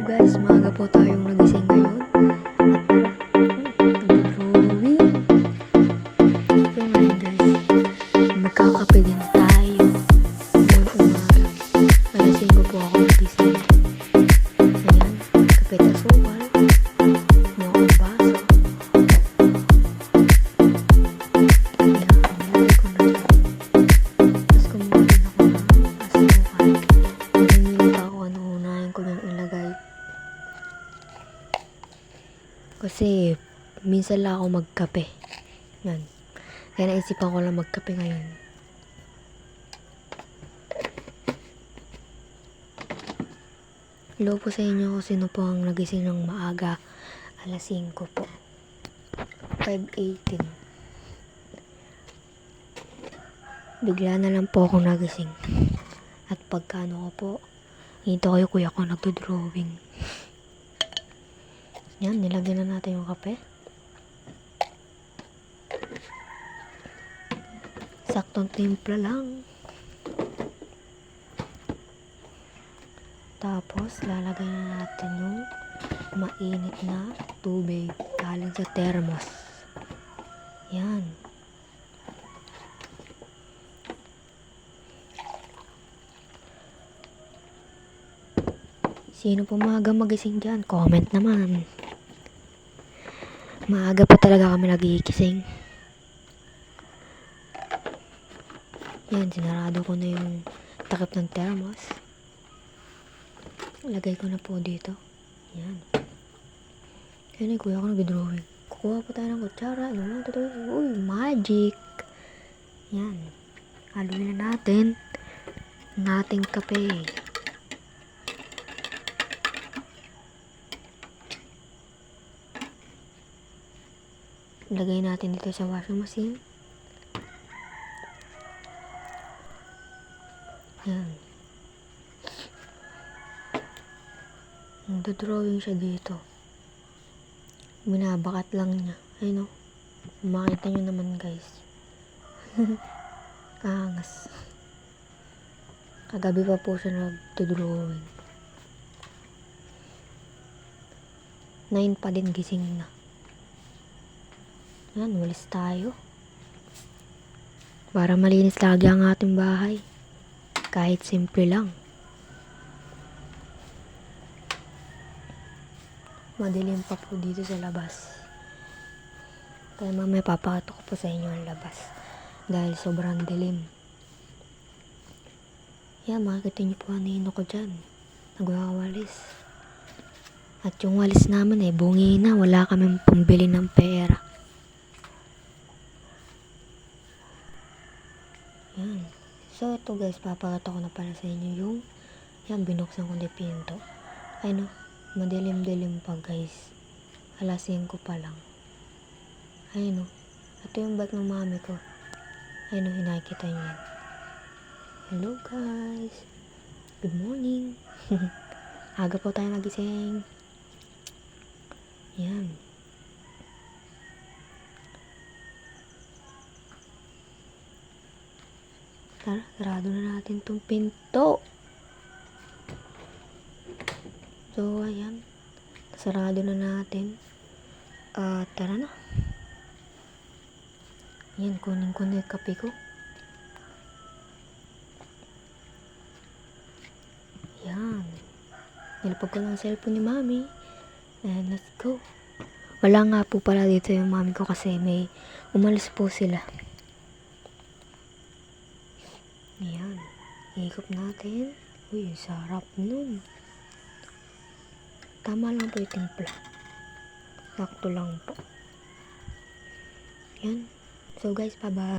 guys, maaga po tayong nagising ngayon. Nag-drawing. So ngayon guys, magkakape din tayo. Ngayon umaga. Alas 5 po ako nagising. Ayan, kape na suwal. Mga akong baso. Ayan, nilagay ko na siya. Tapos kumuha din ako ng asukal. Nanginit ako ano unahin ko yung ilagay. Kasi minsan lang ako magkape. Yan. Kaya naisipan ko lang magkape ngayon. Hello po sa inyo kung sino po ang nagising ng maaga. Alas 5 po. 5:18. Bigla na lang po akong nagising. At pagkano ko po, hinto ko yung kuya ko nagdo-drawing. Yan, nilagyan na natin yung kape. Saktong timpla lang. Tapos, lalagay na natin yung mainit na tubig galing sa thermos. Yan. Sino po maaga magising dyan? Comment naman. Maaga pa talaga kami nagigising. Yan, sinarado ko na yung takip ng thermos. Lagay ko na po dito. Yan. Yan ay kuya ko nag-drawing. Kukuha po tayo ng kutsara. Uy, magic! Yan. Haluin na natin ang ating kape. Lagay natin dito sa washing machine. Yan. Nagdo-drawing siya dito. Binabakat lang niya. Ayun o. Makita nyo naman guys. Kaangas. Kagabi pa po siya nagdo-drawing. 9 pa din gising na. Yan, walis tayo. Para malinis lagi ang ating bahay. Kahit simple lang. Madilim pa po dito sa labas. Kaya mamaya papakato ko po sa inyo ang labas. Dahil sobrang dilim. Yan, makikita niyo po ang hino ko dyan. Nagwawalis. At yung walis namin bungi na. Wala kaming pambili ng pera. Yan. So, ito guys, papakita ko na pala sa inyo yung yan, binuksan ko na pinto. Ay no, madilim-dilim pa guys. Alas 5 pa lang. Ay no, ito yung bag ng mami ko. Ay no, hinakita nyo yan. Hello guys. Good morning. Aga po tayo nagising. Yan. Tara, sarado na natin tong pinto. So, ayan. Sarado na natin. Tara na. Ayan, kunin ko na yung kape ko. Ayan. Nilapag ko lang ang cellphone ni mami. And let's go. Wala nga po pala dito yung mami ko kasi may umalis po sila. Ayan. Ikop natin. Uy, sarap nun. Tama lang po yung timpla. Sakto lang po. Ayan. So guys, bye-bye.